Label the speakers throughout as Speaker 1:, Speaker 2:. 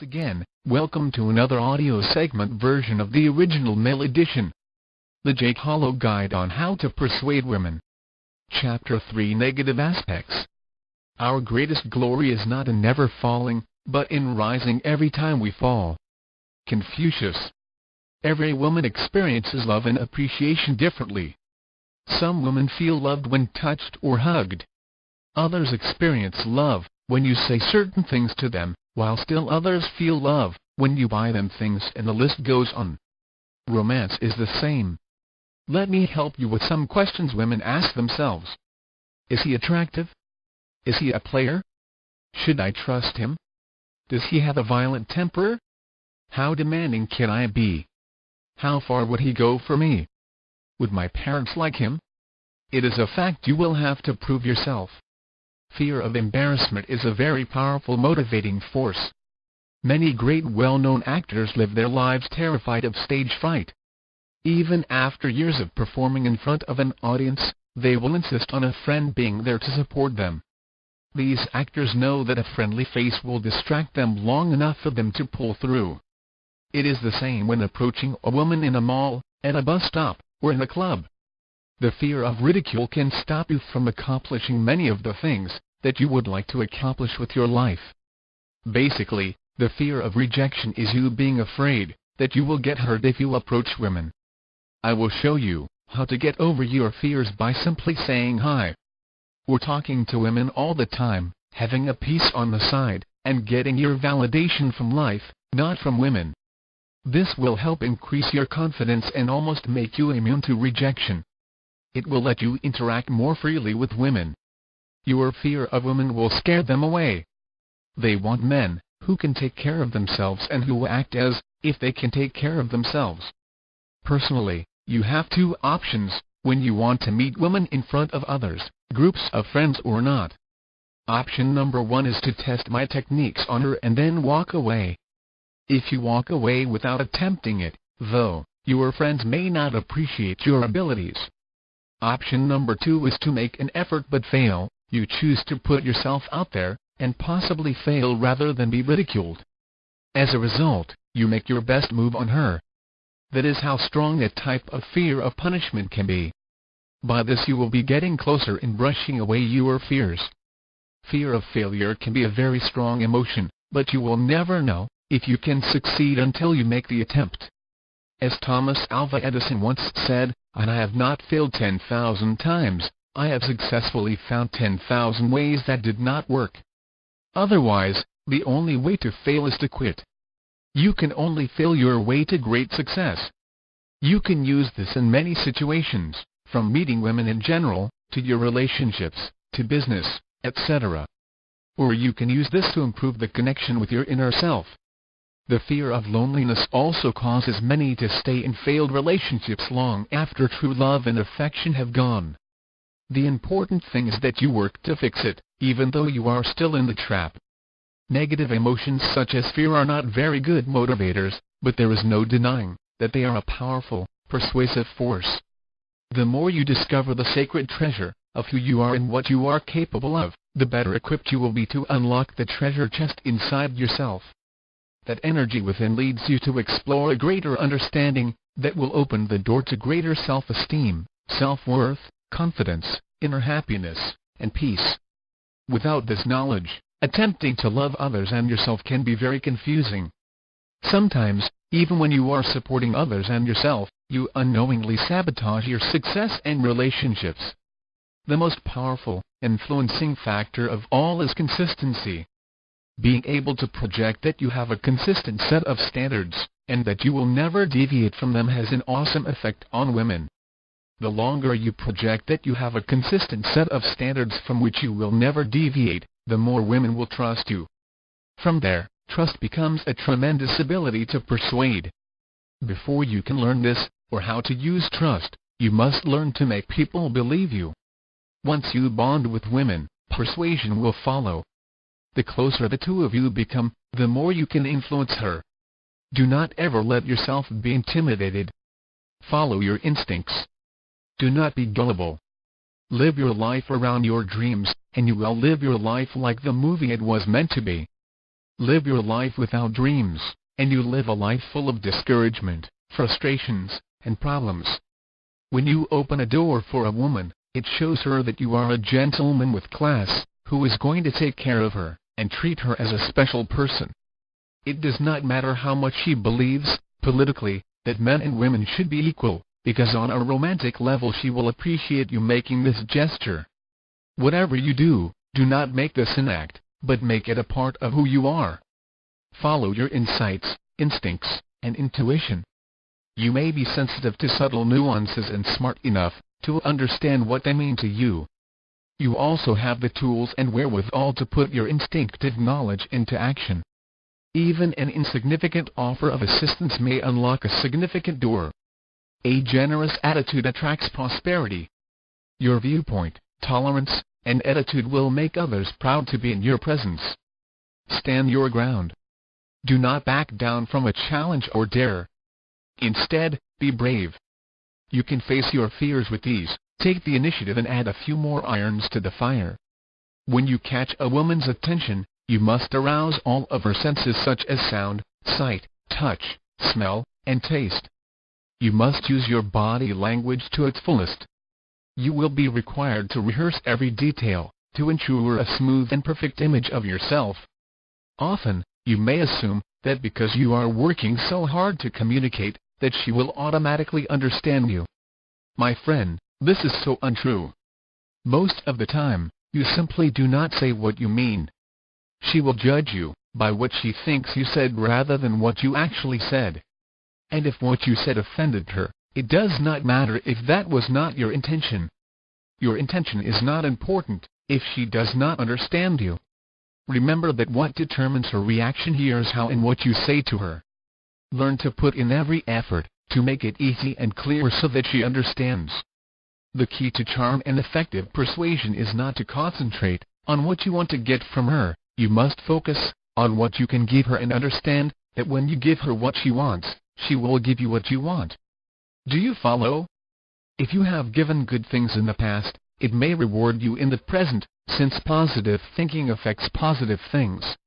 Speaker 1: once again, welcome to another audio segment version of the original mail edition. The Jake Hollow Guide on How to Persuade Women. Chapter 3: Negative Aspects. Our greatest glory is not in never falling, but in rising every time we fall. Confucius. Every woman experiences love and appreciation differently. Some women feel loved when touched or hugged. Others experience love when you say certain things to them, while still others feel love when you buy them things, and the list goes on. Romance is the same. Let me help you with some questions women ask themselves. Is he attractive? Is he a player? Should I trust him? Does he have a violent temper? How demanding can I be? How far would he go for me? Would my parents like him? It is a fact you will have to prove yourself. Fear of embarrassment is a very powerful motivating force. Many great well-known actors live their lives terrified of stage fright. Even after years of performing in front of an audience, they will insist on a friend being there to support them. These actors know that a friendly face will distract them long enough for them to pull through. It is the same when approaching a woman in a mall, at a bus stop, or in a club. The fear of ridicule can stop you from accomplishing many of the things that you would like to accomplish with your life. Basically, the fear of rejection is you being afraid that you will get hurt if you approach women. I will show you how to get over your fears by simply saying hi. We're talking to women all the time, having a piece on the side, and getting your validation from life, not from women. This will help increase your confidence and almost make you immune to rejection. It will let you interact more freely with women. Your fear of women will scare them away. They want men who can take care of themselves and who act as if they can take care of themselves. Personally, you have two options when you want to meet women in front of others, groups of friends or not. Option number 1 is to test my techniques on her and then walk away. If you walk away without attempting it, though, your friends may not appreciate your abilities. Option number 2 is to make an effort but fail. You choose to put yourself out there, and possibly fail rather than be ridiculed. As a result, you make your best move on her. That is how strong that type of fear of punishment can be. By this you will be getting closer in brushing away your fears. Fear of failure can be a very strong emotion, but you will never know if you can succeed until you make the attempt. As Thomas Alva Edison once said, "I have not failed 10,000 times, I have successfully found 10,000 ways that did not work." Otherwise, the only way to fail is to quit. You can only fail your way to great success. You can use this in many situations, from meeting women in general, to your relationships, to business, etc. Or you can use this to improve the connection with your inner self. The fear of loneliness also causes many to stay in failed relationships long after true love and affection have gone. The important thing is that you work to fix it, even though you are still in the trap. Negative emotions such as fear are not very good motivators, but there is no denying that they are a powerful, persuasive force. The more you discover the sacred treasure of who you are and what you are capable of, the better equipped you will be to unlock the treasure chest inside yourself. That energy within leads you to explore a greater understanding that will open the door to greater self-esteem, self-worth, confidence, inner happiness, and peace. Without this knowledge, attempting to love others and yourself can be very confusing. Sometimes, even when you are supporting others and yourself, you unknowingly sabotage your success and relationships. The most powerful, influencing factor of all is consistency. Being able to project that you have a consistent set of standards, and that you will never deviate from them has an awesome effect on women. The longer you project that you have a consistent set of standards from which you will never deviate, the more women will trust you. From there, trust becomes a tremendous ability to persuade. Before you can learn this, or how to use trust, you must learn to make people believe you. Once you bond with women, persuasion will follow. The closer the two of you become, the more you can influence her. Do not ever let yourself be intimidated. Follow your instincts. Do not be gullible. Live your life around your dreams, and you will live your life like the movie it was meant to be. live your life without dreams, and you live a life full of discouragement, frustrations, and problems. When you open a door for a woman, it shows her that you are a gentleman with class, who is going to take care of her, and treat her as a special person. It does not matter how much she believes, politically, that men and women should be equal, because on a romantic level she will appreciate you making this gesture. Whatever you do, do not make this an act, but make it a part of who you are. Follow your insights, instincts, and intuition. You may be sensitive to subtle nuances and smart enough to understand what they mean to you. You also have the tools and wherewithal to put your instinctive knowledge into action. Even an insignificant offer of assistance may unlock a significant door. A generous attitude attracts prosperity. Your viewpoint, tolerance, and attitude will make others proud to be in your presence. Stand your ground. Do not back down from a challenge or dare. Instead, be brave. You can face your fears with ease. Take the initiative and add a few more irons to the fire. When you catch a woman's attention, you must arouse all of her senses such as sound, sight, touch, smell, and taste. You must use your body language to its fullest. You will be required to rehearse every detail, to ensure a smooth and perfect image of yourself. Often, you may assume that because you are working so hard to communicate, that she will automatically understand you. My friend, this is so untrue. Most of the time, you simply do not say what you mean. She will judge you by what she thinks you said rather than what you actually said. And if what you said offended her, it does not matter if that was not your intention. Your intention is not important if she does not understand you. Remember that what determines her reaction here is how and what you say to her. Learn to put in every effort to make it easy and clear so that she understands. The key to charm and effective persuasion is not to concentrate on what you want to get from her. You must focus on what you can give her and understand that when you give her what she wants, she will give you what you want. Do you follow? If you have given good things in the past, it may reward you in the present, since positive thinking affects positive things.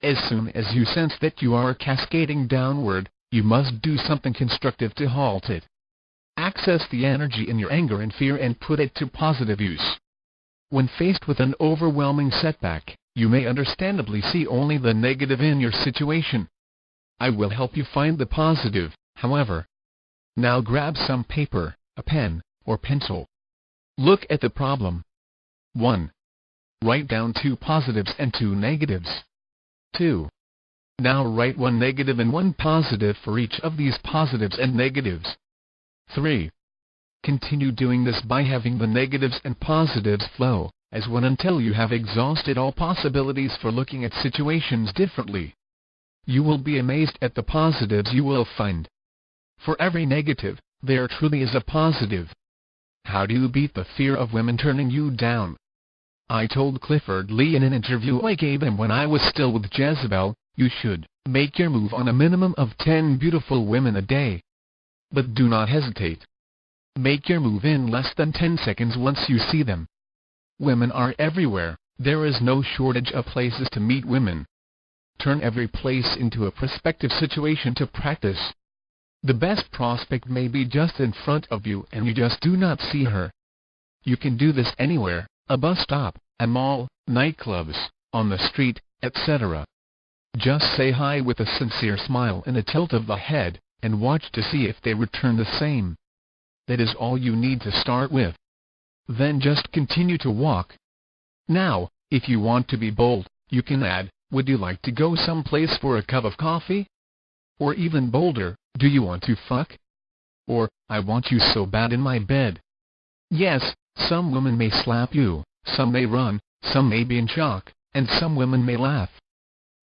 Speaker 1: As soon as you sense that you are cascading downward, you must do something constructive to halt it. Access the energy in your anger and fear and put it to positive use. When faced with an overwhelming setback, you may understandably see only the negative in your situation. I will help you find the positive, however. Now grab some paper, a pen, or pencil. Look at the problem. 1. Write down 2 positives and 2 negatives. 2. Now write 1 negative and 1 positive for each of these positives and negatives. 3. Continue doing this by having the negatives and positives flow as one until you have exhausted all possibilities for looking at situations differently. You will be amazed at the positives you will find. For every negative, there truly is a positive. How do you beat the fear of women turning you down? I told Clifford Lee in an interview I gave him when I was still with Jezebel, you should make your move on a minimum of 10 beautiful women a day. But do not hesitate. Make your move in less than 10 seconds once you see them. Women are everywhere, there is no shortage of places to meet women. Turn every place into a prospective situation to practice. The best prospect may be just in front of you and you just do not see her. You can do this anywhere, a bus stop, a mall, nightclubs, on the street, etc. Just say hi with a sincere smile and a tilt of the head, and watch to see if they return the same. That is all you need to start with. Then just continue to walk. Now, if you want to be bold, you can add, would you like to go someplace for a cup of coffee? Or even bolder, do you want to fuck? Or, I want you so bad in my bed. Yes, some women may slap you, some may run, some may be in shock, and some women may laugh.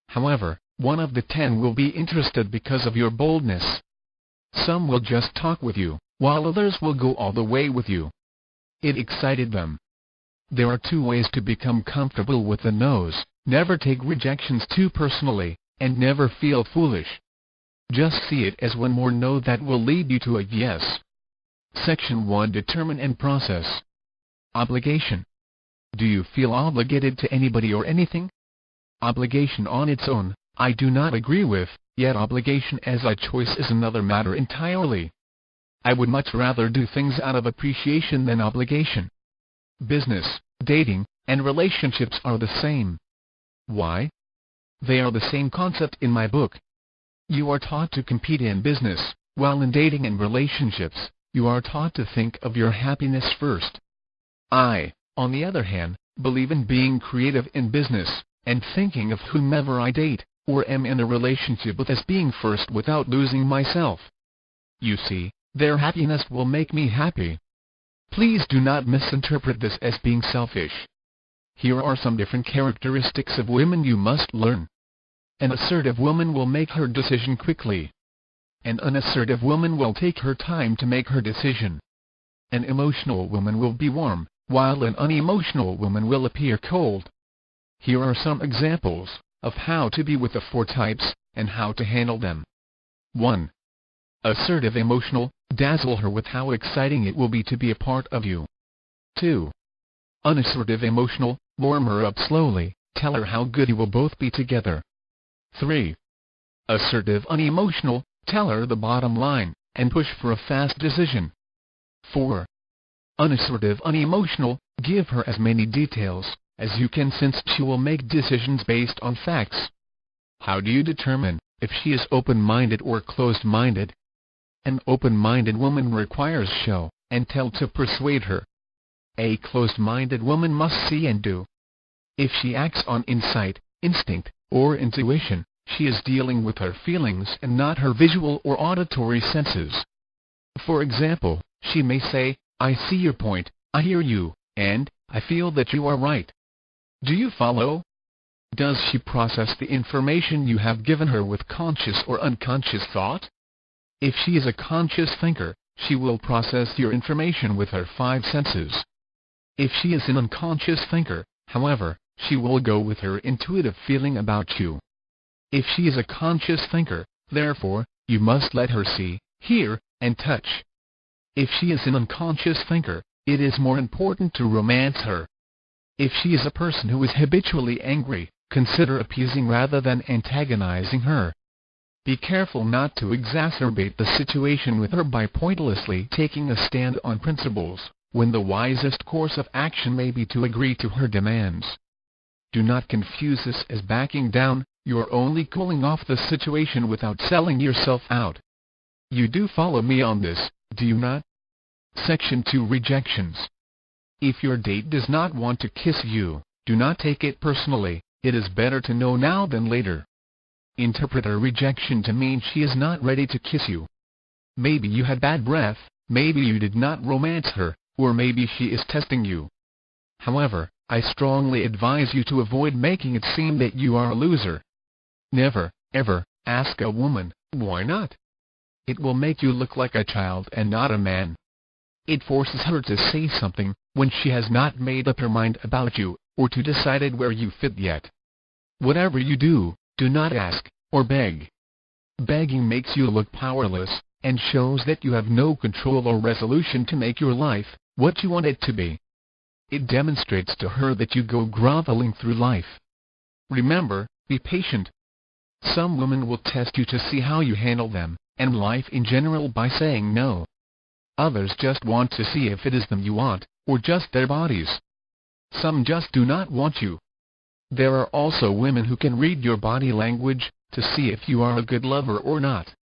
Speaker 1: However, 1 of the 10 will be interested because of your boldness. Some will just talk with you, while others will go all the way with you. It excited them. There are 2 ways to become comfortable with the no's. Never take rejections too personally, and never feel foolish. Just see it as one more no that will lead you to a yes. Section 1. Determine and process. Obligation. Do you feel obligated to anybody or anything? Obligation on its own, I do not agree with, yet obligation as a choice is another matter entirely. I would much rather do things out of appreciation than obligation. Business, dating, and relationships are the same. Why? They are the same concept in my book. You are taught to compete in business, while in dating and relationships, you are taught to think of your happiness first. I, on the other hand, believe in being creative in business, and thinking of whomever I date, or am in a relationship with as being first without losing myself. You see, their happiness will make me happy. Please do not misinterpret this as being selfish. Here are some different characteristics of women you must learn. An assertive woman will make her decision quickly. An unassertive woman will take her time to make her decision. An emotional woman will be warm, while an unemotional woman will appear cold. Here are some examples of how to be with the four types, and how to handle them. 1. Assertive emotional, dazzle her with how exciting it will be to be a part of you. 2. Unassertive emotional, warm her up slowly, tell her how good you will both be together. 3. Assertive unemotional, tell her the bottom line, and push for a fast decision. 4. Unassertive unemotional, give her as many details as you can, since she will make decisions based on facts. How do you determine if she is open-minded or closed-minded? An open-minded woman requires show and tell to persuade her. A closed-minded woman must see and do. If she acts on insight, instinct, or intuition, she is dealing with her feelings and not her visual or auditory senses. For example, she may say, "I see your point, I hear you, and I feel that you are right." Do you follow? Does she process the information you have given her with conscious or unconscious thought? If she is a conscious thinker, she will process your information with her five senses. If she is an unconscious thinker, however, she will go with her intuitive feeling about you. If she is a conscious thinker, therefore, you must let her see, hear, and touch. If she is an unconscious thinker, it is more important to romance her. If she is a person who is habitually angry, consider appeasing rather than antagonizing her. Be careful not to exacerbate the situation with her by pointlessly taking a stand on principles, when the wisest course of action may be to agree to her demands. Do not confuse this as backing down. You're only cooling off the situation without selling yourself out. You do follow me on this, do you not? Section 2. Rejections. If your date does not want to kiss you, do not take it personally. It is better to know now than later. Interpret a rejection to mean she is not ready to kiss you. Maybe you had bad breath, maybe you did not romance her, or maybe she is testing you. However, I strongly advise you to avoid making it seem that you are a loser. Never, ever, ask a woman, "Why not?" It will make you look like a child and not a man. It forces her to say something, when she has not made up her mind about you, or to decided where you fit yet. Whatever you do, do not ask, or beg. Begging makes you look powerless, and shows that you have no control or resolution to make your life what you want it to be. It demonstrates to her that you go groveling through life. Remember, be patient. Some women will test you to see how you handle them, and life in general, by saying no. Others just want to see if it is them you want, or just their bodies. Some just do not want you. There are also women who can read your body language, to see if you are a good lover or not.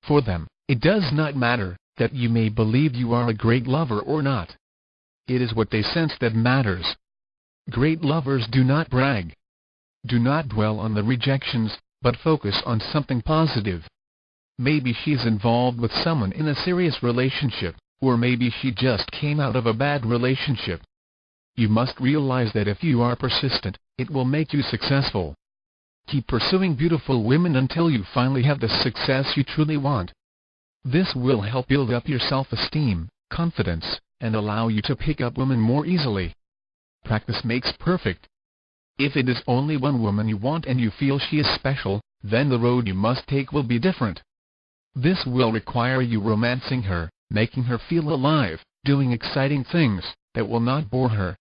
Speaker 1: For them, it does not matter that you may believe you are a great lover or not. It is what they sense that matters. Great lovers do not brag. Do not dwell on the rejections, but focus on something positive. Maybe she's involved with someone in a serious relationship, or maybe she just came out of a bad relationship. You must realize that if you are persistent, it will make you successful. Keep pursuing beautiful women until you finally have the success you truly want. This will help build up your self-esteem, confidence, and allow you to pick up women more easily. Practice makes perfect. If it is only one woman you want and you feel she is special, then the road you must take will be different. This will require you romancing her, making her feel alive, doing exciting things that will not bore her.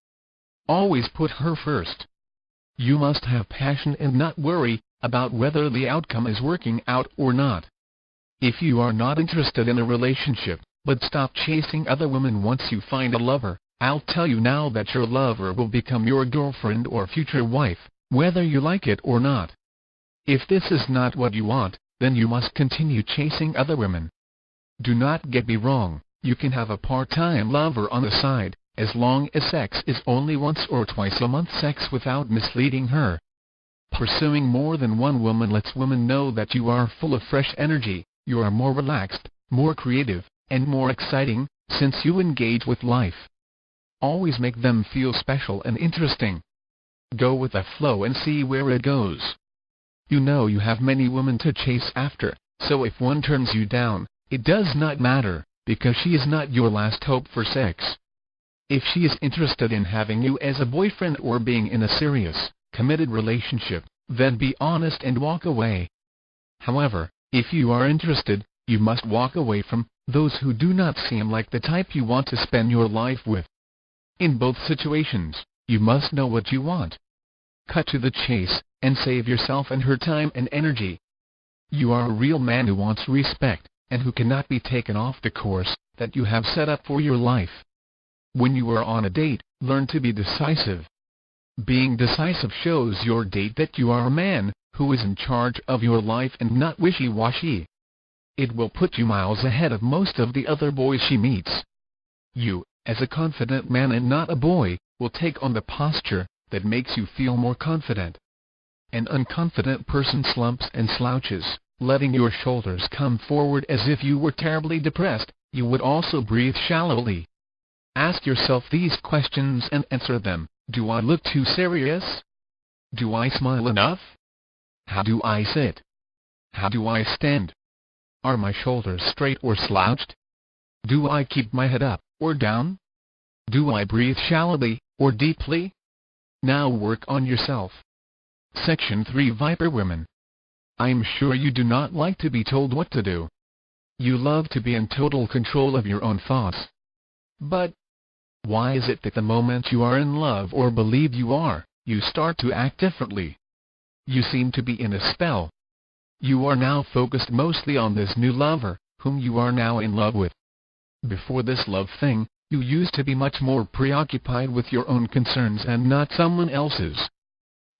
Speaker 1: Always put her first. You must have passion and not worry, about whether the outcome is working out or not. If you are not interested in a relationship, but stop chasing other women once you find a lover, I'll tell you now that your lover will become your girlfriend or future wife, whether you like it or not. If this is not what you want, then you must continue chasing other women. Do not get me wrong, you can have a part-time lover on the side, as long as sex is only once or twice a month sex without misleading her. Pursuing more than one woman lets women know that you are full of fresh energy, you are more relaxed, more creative, and more exciting, since you engage with life. Always make them feel special and interesting. Go with the flow and see where it goes. You know you have many women to chase after, so if one turns you down, it does not matter, because she is not your last hope for sex. If she is interested in having you as a boyfriend or being in a serious, committed relationship, then be honest and walk away. However, if you are interested, you must walk away from those who do not seem like the type you want to spend your life with. In both situations, you must know what you want. Cut to the chase, and save yourself and her time and energy. You are a real man who wants respect, and who cannot be taken off the course that you have set up for your life. When you are on a date, learn to be decisive. Being decisive shows your date that you are a man who is in charge of your life and not wishy-washy. It will put you miles ahead of most of the other boys she meets. You, as a confident man and not a boy, will take on the posture that makes you feel more confident. An unconfident person slumps and slouches, letting your shoulders come forward as if you were terribly depressed. You would also breathe shallowly. Ask yourself these questions and answer them. Do I look too serious? Do I smile enough? How do I sit? How do I stand? Are my shoulders straight or slouched? Do I keep my head up or down? Do I breathe shallowly or deeply? Now work on yourself. Section 3 Viper Women. I am sure you do not like to be told what to do. You love to be in total control of your own thoughts. But why is it that the moment you are in love or believe you are, you start to act differently? You seem to be in a spell. You are now focused mostly on this new lover, whom you are now in love with. Before this love thing, you used to be much more preoccupied with your own concerns and not someone else's.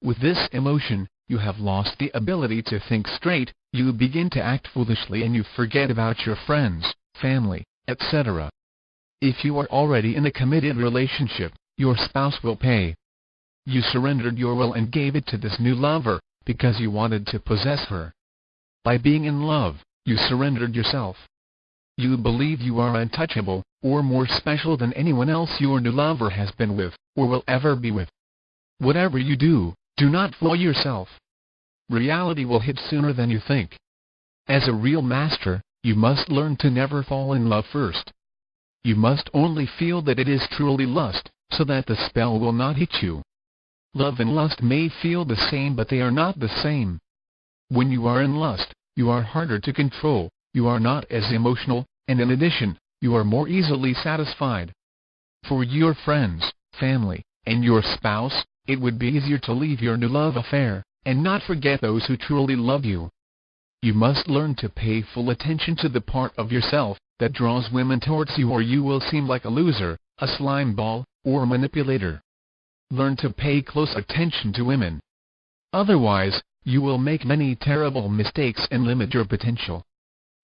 Speaker 1: With this emotion, you have lost the ability to think straight, you begin to act foolishly and you forget about your friends, family, etc. If you are already in a committed relationship, your spouse will pay. You surrendered your will and gave it to this new lover, because you wanted to possess her. By being in love, you surrendered yourself. You believe you are untouchable, or more special than anyone else your new lover has been with, or will ever be with. Whatever you do, do not fool yourself. Reality will hit sooner than you think. As a real master, you must learn to never fall in love first. You must only feel that it is truly lust, so that the spell will not hit you. Love and lust may feel the same, but they are not the same. When you are in lust, you are harder to control, you are not as emotional, and in addition, you are more easily satisfied. For your friends, family, and your spouse, it would be easier to leave your new love affair, and not forget those who truly love you. You must learn to pay full attention to the part of yourself that draws women towards you, or you will seem like a loser, a slime ball, or a manipulator. Learn to pay close attention to women. Otherwise, you will make many terrible mistakes and limit your potential.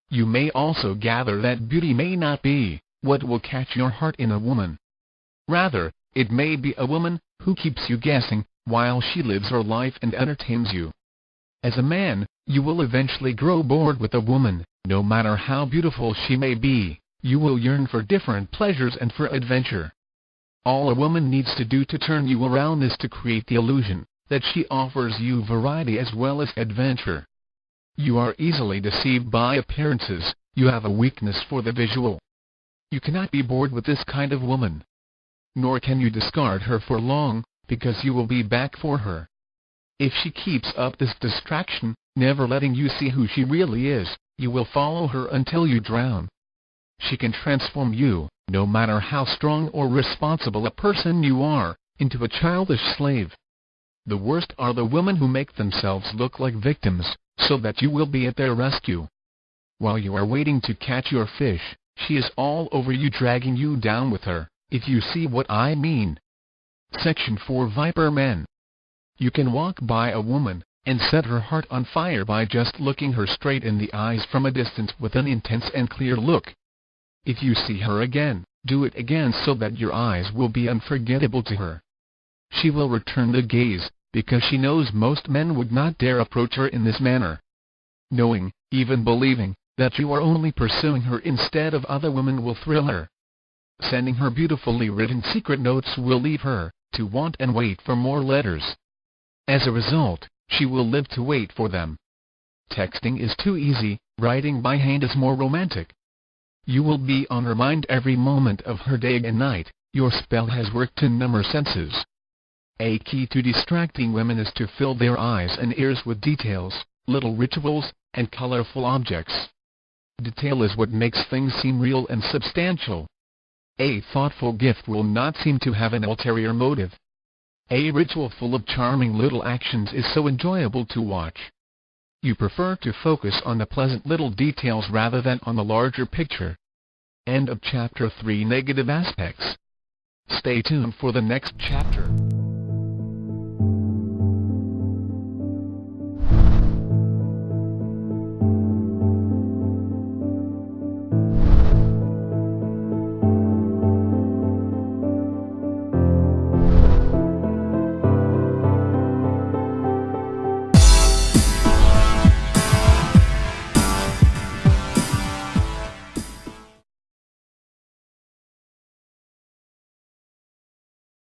Speaker 1: You may also gather that beauty may not be what will catch your heart in a woman. Rather, it may be a woman who keeps you guessing while she lives her life and entertains you. As a man, you will eventually grow bored with a woman, no matter how beautiful she may be. You will yearn for different pleasures and for adventure. All a woman needs to do to turn you around is to create the illusion that she offers you variety as well as adventure. You are easily deceived by appearances, you have a weakness for the visual. You cannot be bored with this kind of woman. Nor can you discard her for long, because you will be back for her. If she keeps up this distraction, never letting you see who she really is, you will follow her until you drown. She can transform you, no matter how strong or responsible a person you are, into a childish slave. The worst are the women who make themselves look like victims, so that you will be at their rescue. While you are waiting to catch your fish, she is all over you, dragging you down with her, if you see what I mean. Section 4. Viper Men. You can walk by a woman, and set her heart on fire by just looking her straight in the eyes from a distance with an intense and clear look. If you see her again, do it again so that your eyes will be unforgettable to her. She will return the gaze, because she knows most men would not dare approach her in this manner. Knowing, even believing, that you are only pursuing her instead of other women will thrill her. Sending her beautifully written secret notes will lead her to want and wait for more letters. As a result, she will live to wait for them. Texting is too easy, writing by hand is more romantic. You will be on her mind every moment of her day and night. Your spell has worked to numb her senses. A key to distracting women is to fill their eyes and ears with details, little rituals, and colorful objects. Detail is what makes things seem real and substantial. A thoughtful gift will not seem to have an ulterior motive. A ritual full of charming little actions is so enjoyable to watch. You prefer to focus on the pleasant little details rather than on the larger picture. End of Chapter 3. Negative Aspects. Stay tuned for the next chapter.